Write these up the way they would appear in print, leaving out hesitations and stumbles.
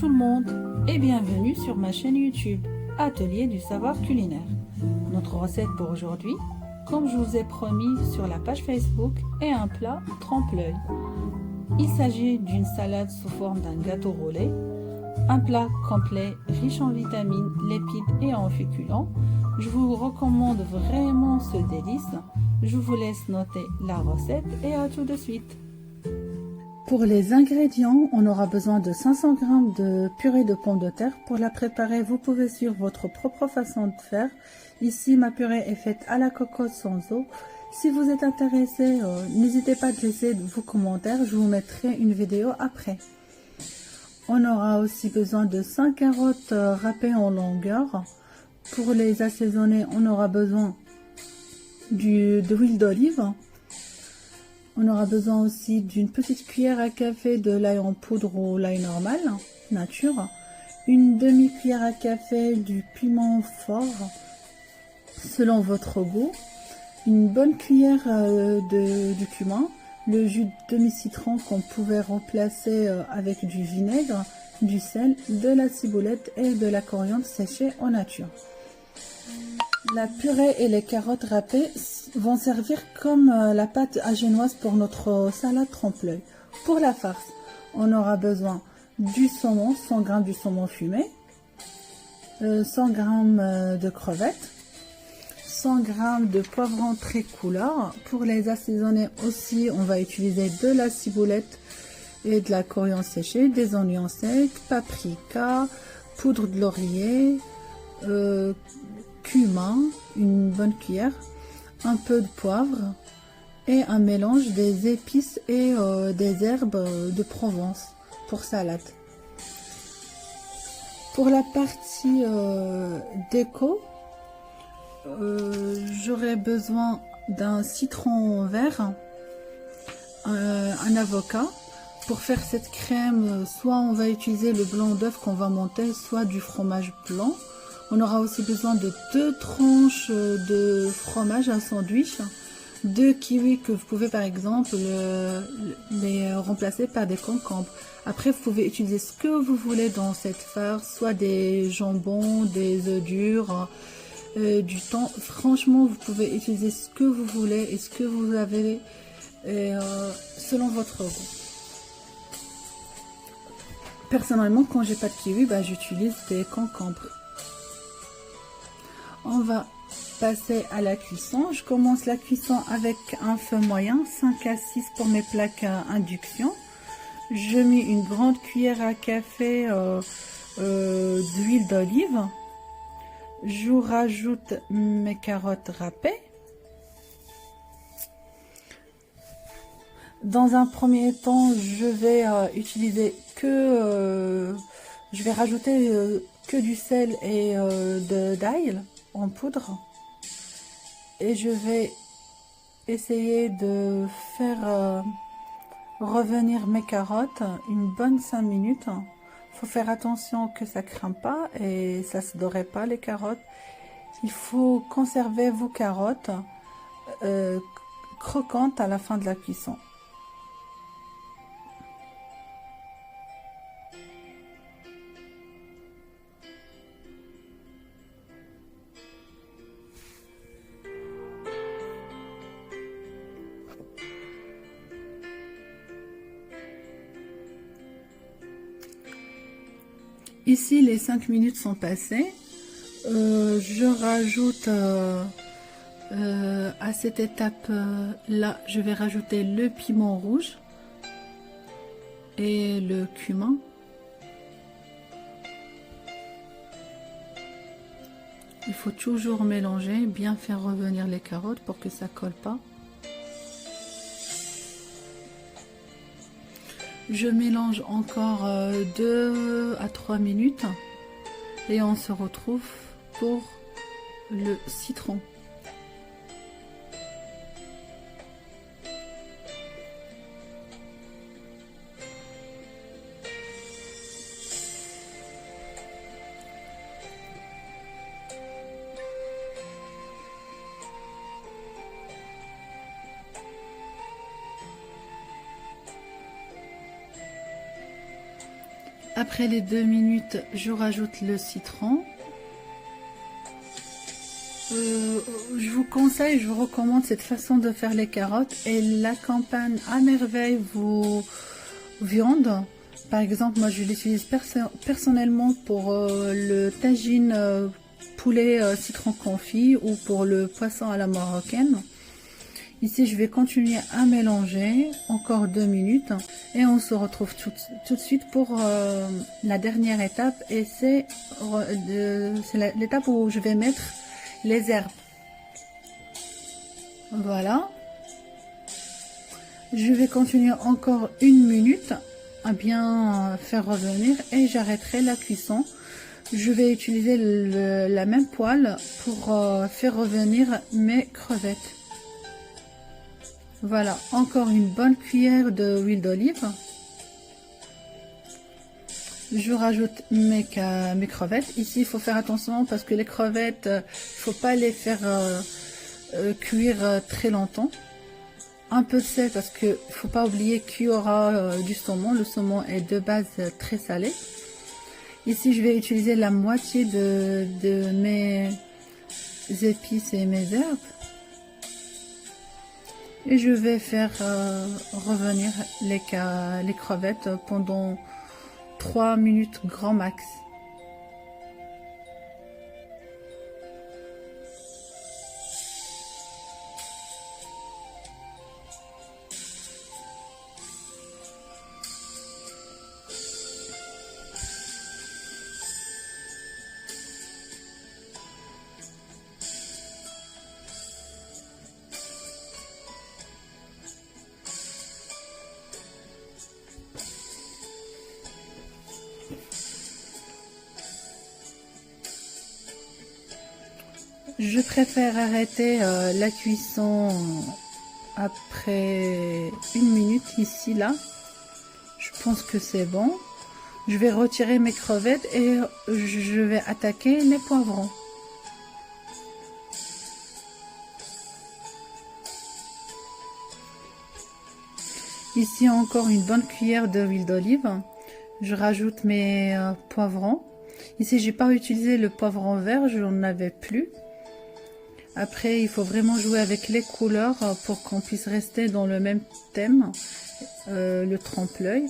tout le monde et bienvenue sur ma chaîne YouTube, Atelier du savoir culinaire. Notre recette pour aujourd'hui, comme je vous ai promis sur la page Facebook, est un plat trompe-l'œil. Il s'agit d'une salade sous forme d'un gâteau roulé, un plat complet, riche en vitamines, lipides et en féculents. Je vous recommande vraiment ce délice. Je vous laisse noter la recette et à tout de suite. Pour les ingrédients, on aura besoin de 500 g de purée de pommes de terre. Pour la préparer, vous pouvez suivre votre propre façon de faire. Ici, ma purée est faite à la cocotte sans eau. Si vous êtes intéressé, n'hésitez pas à laisser vos commentaires. Je vous mettrai une vidéo après. On aura aussi besoin de 5 carottes râpées en longueur. Pour les assaisonner, on aura besoin d'huile d'olive. On aura besoin aussi d'une petite cuillère à café de l'ail en poudre ou l'ail normal, nature. Une demi-cuillère à café du piment fort, selon votre goût. Une bonne cuillère du cumin. Le jus de demi-citron qu'on pouvait remplacer avec du vinaigre, du sel, de la ciboulette et de la coriandre séchée en nature. La purée et les carottes râpées vont servir comme la pâte agénoise pour notre salade trompe-l'œil. Pour la farce, on aura besoin du saumon, 100 g du saumon fumé, 100 g de crevettes, 100 g de poivrons tricolore. Pour les assaisonner aussi, on va utiliser de la ciboulette et de la coriandre séchée, des oignons secs, paprika, poudre de laurier, cumin, une bonne cuillère, un peu de poivre et un mélange des épices et des herbes de Provence pour salade. Pour la partie déco, j'aurai besoin d'un citron vert, un avocat. Pour faire cette crème, soit on va utiliser le blanc d'œuf qu'on va monter, soit du fromage blanc. On aura aussi besoin de 2 tranches de fromage à sandwich, 2 kiwis que vous pouvez par exemple les remplacer par des concombres. Après, vous pouvez utiliser ce que vous voulez dans cette farce, soit des jambons, des œufs durs, du thon. Franchement, vous pouvez utiliser ce que vous voulez et ce que vous avez selon votre goût. Personnellement, quand j'ai pas de kiwi, j'utilise des concombres. On va passer à la cuisson. Je commence la cuisson avec un feu moyen, 5 à 6 pour mes plaques à induction. Je mets une grande cuillère à café d'huile d'olive. Je rajoute mes carottes râpées. Dans un premier temps, je vais rajouter que du sel et d'ail en poudre, et je vais essayer de faire revenir mes carottes une bonne 5 minutes. Faut faire attention que ça crame pas et ça se dorait pas les carottes. Il faut conserver vos carottes croquantes à la fin de la cuisson. Ici, les 5 minutes sont passées. Je rajoute à cette étape là, je vais rajouter le piment rouge et le cumin. Il faut toujours mélanger, bien faire revenir les carottes pour que ça colle pas. Je mélange encore 2 à 3 minutes et on se retrouve pour le citron. Après les 2 minutes, je rajoute le citron. Je vous conseille, je vous recommande cette façon de faire les carottes. Elle accompagne à merveille vos viandes. Par exemple, moi je l'utilise personnellement pour le tagine poulet citron confit ou pour le poisson à la marocaine. Ici, je vais continuer à mélanger encore 2 minutes et on se retrouve tout de suite pour la dernière étape, et c'est l'étape où je vais mettre les herbes. Voilà. Je vais continuer encore 1 minute à bien faire revenir et j'arrêterai la cuisson. Je vais utiliser la même poêle pour faire revenir mes crevettes. Voilà, encore une bonne cuillère d'huile d'olive. Je rajoute mes crevettes. Ici, il faut faire attention parce que les crevettes, il ne faut pas les faire cuire très longtemps. Un peu de sel parce qu'il ne faut pas oublier qu'il y aura du saumon. Le saumon est de base très salé. Ici, je vais utiliser la moitié de mes épices et mes herbes. Et je vais faire revenir les crevettes pendant 3 minutes grand max. Je préfère arrêter la cuisson après 1 minute ici, là. Je pense que c'est bon. Je vais retirer mes crevettes et je vais attaquer les poivrons. Ici encore une bonne cuillère d'huile d'olive. Je rajoute mes poivrons. Ici j'ai pas utilisé le poivron vert, je n'en avais plus. Après, il faut vraiment jouer avec les couleurs pour qu'on puisse rester dans le même thème, le trompe-l'œil.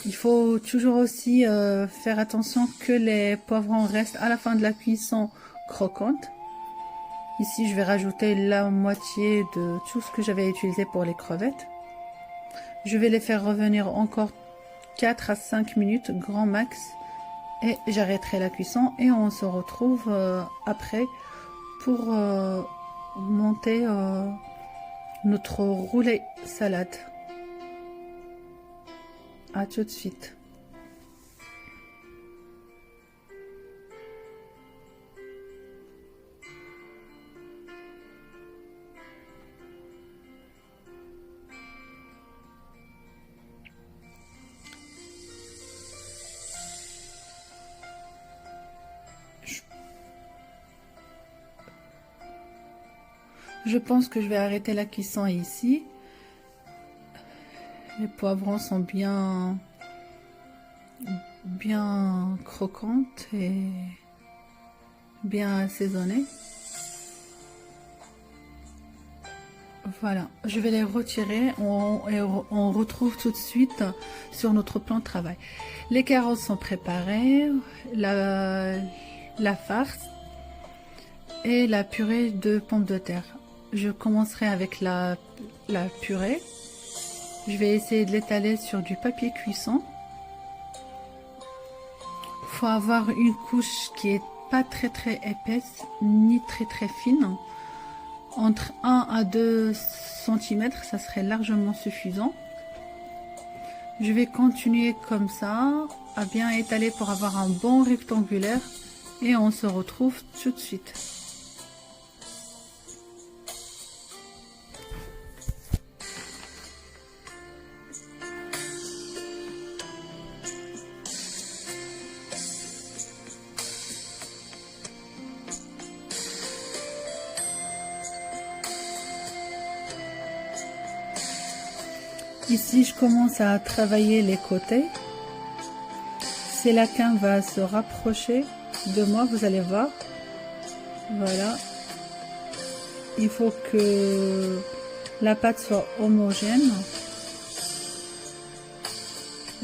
Il faut toujours aussi faire attention que les poivrons restent à la fin de la cuisson croquantes. Ici, je vais rajouter la moitié de tout ce que j'avais utilisé pour les crevettes. Je vais les faire revenir encore 4 à 5 minutes, grand max. Et j'arrêterai la cuisson et on se retrouve après pour monter notre roulé salade. À tout de suite. Je pense que je vais arrêter la cuisson ici. Les poivrons sont bien croquantes et bien assaisonnés. Voilà, je vais les retirer. On retrouve tout de suite sur notre plan de travail. Les carottes sont préparées, la farce et la purée de pommes de terre. Je commencerai avec la purée. Je vais essayer de l'étaler sur du papier cuisson. Il faut avoir une couche qui est pas très épaisse ni très fine. Entre 1 à 2 cm, ça serait largement suffisant. Je vais continuer comme ça à bien étaler pour avoir un bon rectangulaire et on se retrouve tout de suite. Ici, je commence à travailler les côtés. Si la quinte va se rapprocher de moi, vous allez voir. Voilà. Il faut que la pâte soit homogène.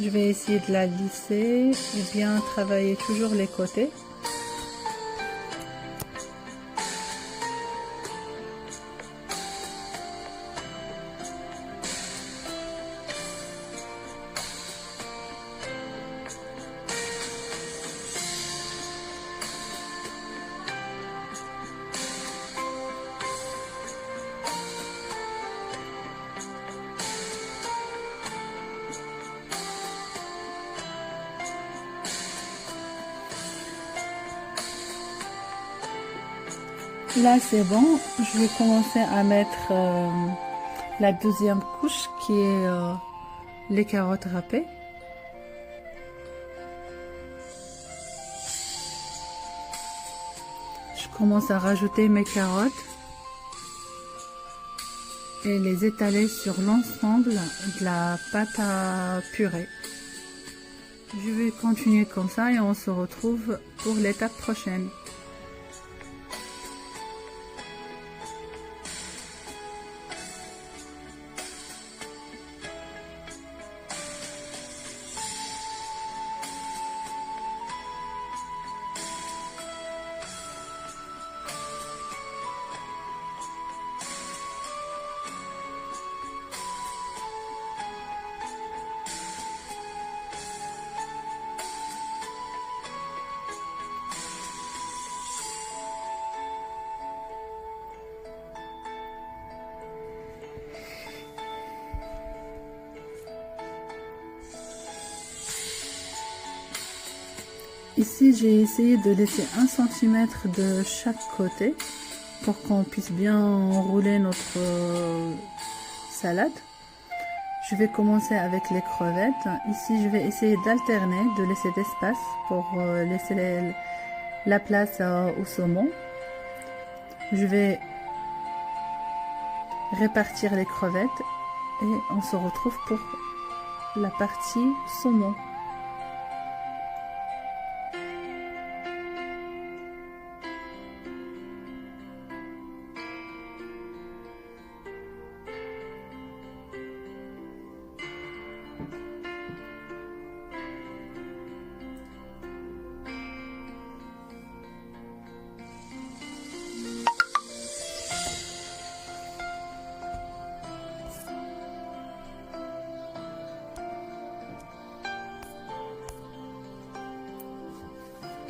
Je vais essayer de la lisser et bien travailler toujours les côtés. Là c'est bon, je vais commencer à mettre la deuxième couche qui est les carottes râpées. Je commence à rajouter mes carottes et les étaler sur l'ensemble de la pâte à purée. Je vais continuer comme ça et on se retrouve pour l'étape prochaine. Ici, j'ai essayé de laisser 1 cm de chaque côté pour qu'on puisse bien enrouler notre salade. Je vais commencer avec les crevettes. Ici, je vais essayer d'alterner, de laisser d'espace pour laisser la place au saumon. Je vais répartir les crevettes et on se retrouve pour la partie saumon.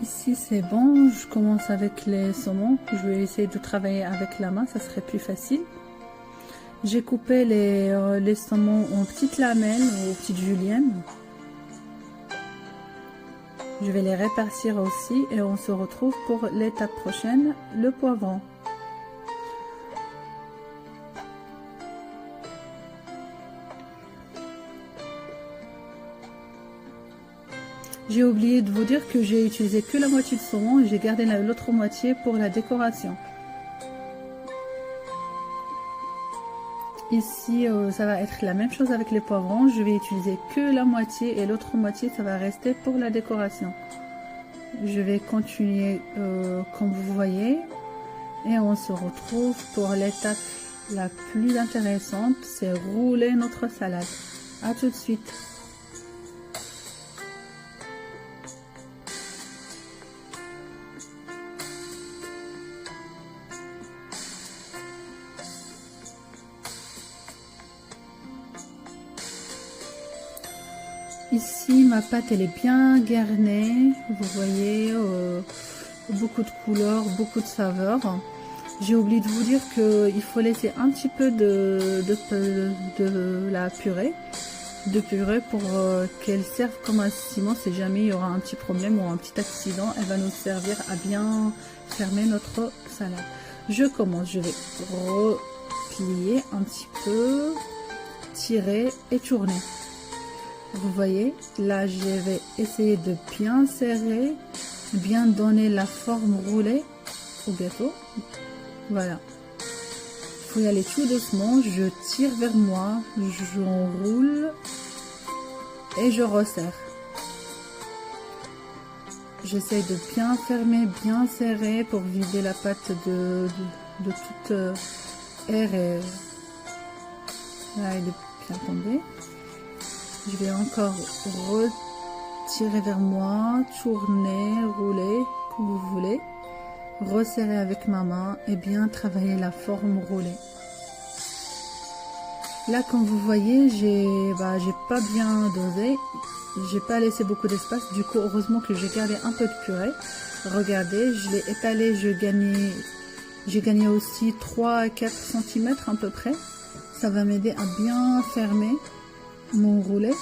Ici c'est bon, je commence avec les saumons. Je vais essayer de travailler avec la main, ça serait plus facile. J'ai coupé les saumons en petites lamelles ou petites juliennes. Je vais les répartir aussi et on se retrouve pour l'étape prochaine, le poivron. J'ai oublié de vous dire que j'ai utilisé que la moitié de saumon et j'ai gardé l'autre moitié pour la décoration. Ici, ça va être la même chose avec les poivrons. Je vais utiliser que la moitié et l'autre moitié, ça va rester pour la décoration. Je vais continuer comme vous voyez et on se retrouve pour l'étape la plus intéressante, c'est rouler notre salade. À tout de suite. Ici, ma pâte, elle est bien garnie. Vous voyez, beaucoup de couleurs, beaucoup de saveurs. J'ai oublié de vous dire qu'il faut laisser un petit peu de la purée, pour qu'elle serve comme un ciment. Si jamais il y aura un petit problème ou un petit accident, elle va nous servir à bien fermer notre salade. Je commence, je vais replier un petit peu, tirer et tourner. Vous voyez, là je vais essayer de bien serrer, bien donner la forme roulée au gâteau. Voilà. Il faut y aller tout doucement, je tire vers moi, j'enroule et je resserre. j'essaye de bien fermer, bien serrer pour vider la pâte de toute air. Et là, il est bien tombé. Je vais encore retirer vers moi, tourner, rouler, comme vous voulez. Resserrer avec ma main et bien travailler la forme roulée. Là, comme vous voyez, j'ai pas bien dosé. J'ai pas laissé beaucoup d'espace. Du coup, heureusement que j'ai gardé un peu de purée. Regardez, je l'ai étalé. J'ai gagné aussi 3 à 4 cm à peu près. Ça va m'aider à bien fermer mon roulet.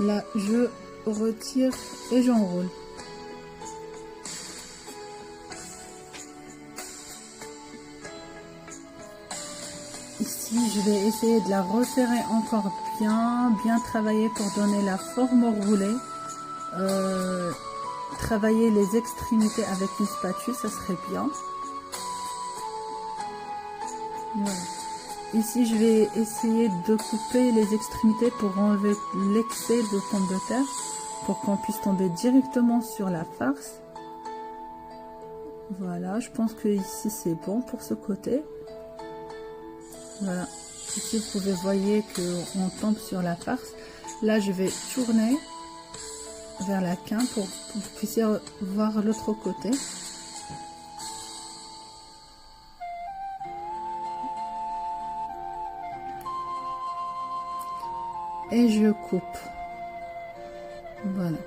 Là, je retire et j'enroule. Ici, je vais essayer de la resserrer encore bien travailler pour donner la forme roulée. Travailler les extrémités avec une spatule, ça serait bien. Voilà. Ici, je vais essayer de couper les extrémités pour enlever l'excès de pomme de terre, pour qu'on puisse tomber directement sur la farce. Voilà, je pense que ici c'est bon pour ce côté. Voilà, ici vous pouvez voir qu'on tombe sur la farce. Là, je vais tourner vers la quinte pour que vous puissiez voir l'autre côté. Et je coupe. Voilà.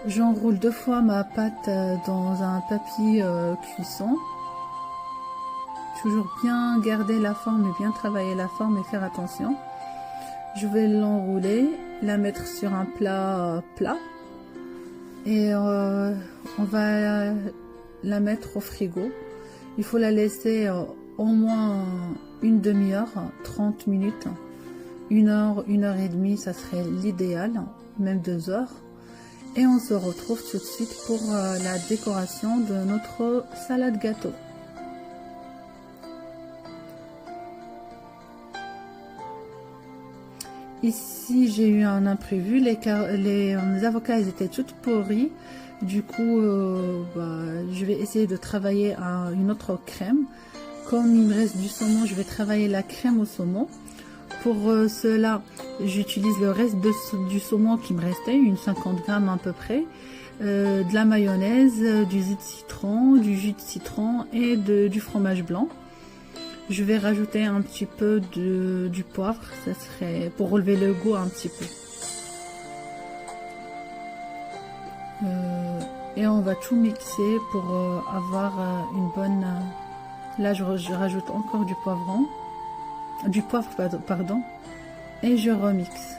J'enroule 2 fois ma pâte dans un papier cuisson. Toujours bien garder la forme et bien travailler la forme et faire attention. Je vais l'enrouler, la mettre sur un plat et on va la mettre au frigo. Il faut la laisser au moins une demi-heure, 30 minutes, 1 heure, 1 heure et demie, ça serait l'idéal, même 2 heures. Et on se retrouve tout de suite pour la décoration de notre salade gâteau. Ici, j'ai eu un imprévu. Les avocats, ils étaient toutes pourris. Du coup, je vais essayer de travailler une autre crème. Comme il me reste du saumon, je vais travailler la crème au saumon. Pour cela, j'utilise le reste du saumon qui me restait, une 50 grammes à peu près, de la mayonnaise, du jus de citron et du fromage blanc. Je vais rajouter un petit peu du poivre, ça serait pour relever le goût un petit peu. Et on va tout mixer pour avoir une bonne... Là, je rajoute encore du poivre, pardon, et je remixe.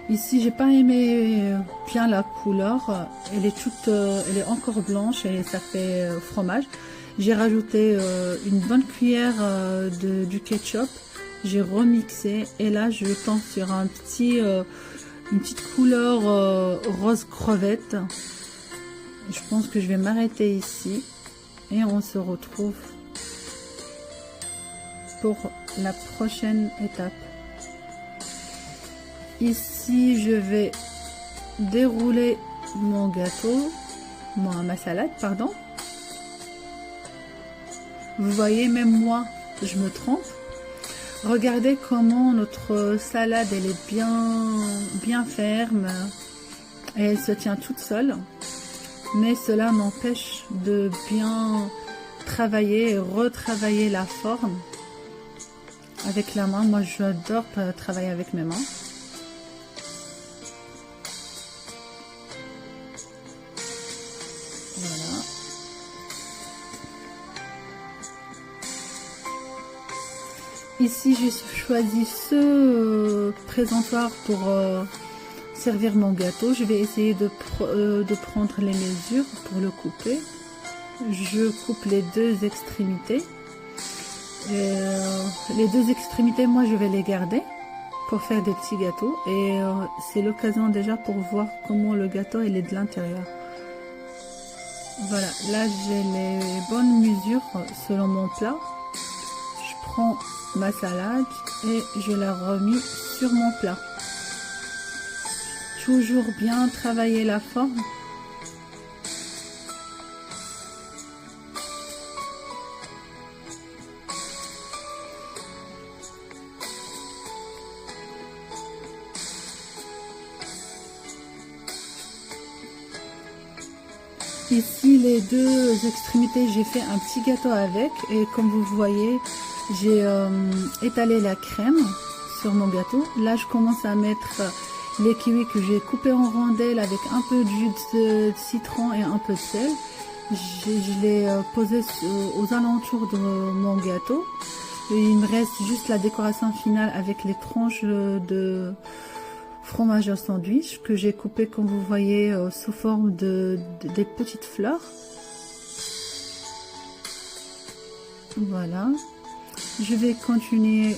Ici, j'ai pas aimé bien la couleur, elle est encore blanche et ça fait fromage. J'ai rajouté une bonne cuillère du ketchup, j'ai remixé et là je tombe sur une petite couleur rose crevette. Je pense que je vais m'arrêter ici et on se retrouve pour la prochaine étape. Ici, je vais dérouler mon gâteau, ma salade, pardon. Vous voyez, même moi, je me trompe. Regardez comment notre salade, elle est bien ferme et elle se tient toute seule. Mais cela m'empêche de bien travailler et retravailler la forme avec la main. Moi, j'adore travailler avec mes mains. Voilà. Ici, j'ai choisi ce présentoir pour servir mon gâteau. Je vais essayer de prendre les mesures pour le couper. Je coupe les 2 extrémités. Les 2 extrémités, moi, je vais les garder pour faire des petits gâteaux. Et c'est l'occasion déjà pour voir comment le gâteau il est de l'intérieur. Voilà, là j'ai les bonnes mesures selon mon plat. Je prends ma salade et je la remets sur mon plat. Toujours bien travailler la forme Ici, les deux extrémités, j'ai fait un petit gâteau avec. Et comme vous voyez, j'ai étalé la crème sur mon gâteau. Là, je commence à mettre les kiwis que j'ai coupés en rondelles avec un peu de jus de citron et un peu de sel. Je l'ai posé aux alentours de mon gâteau. Et il me reste juste la décoration finale avec les tranches de fromage à sandwich que j'ai coupé, comme vous voyez, sous forme des petites fleurs. Voilà. Je vais continuer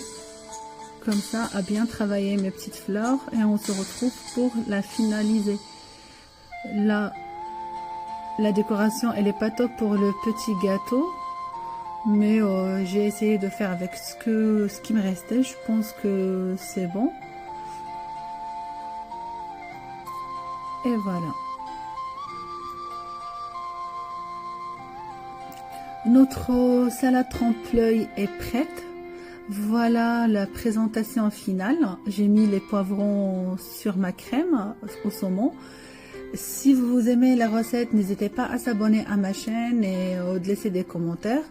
comme ça à bien travailler mes petites fleurs et on se retrouve pour la finaliser. La décoration, elle est pas top pour le petit gâteau, mais j'ai essayé de faire avec ce qui me restait. Je pense que c'est bon. Et voilà. Notre salade trompe-l'œil est prête. Voilà la présentation finale. J'ai mis les poivrons sur ma crème au saumon. Si vous aimez la recette, n'hésitez pas à s'abonner à ma chaîne et de laisser des commentaires.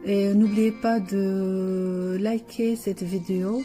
Et n'oubliez pas de liker cette vidéo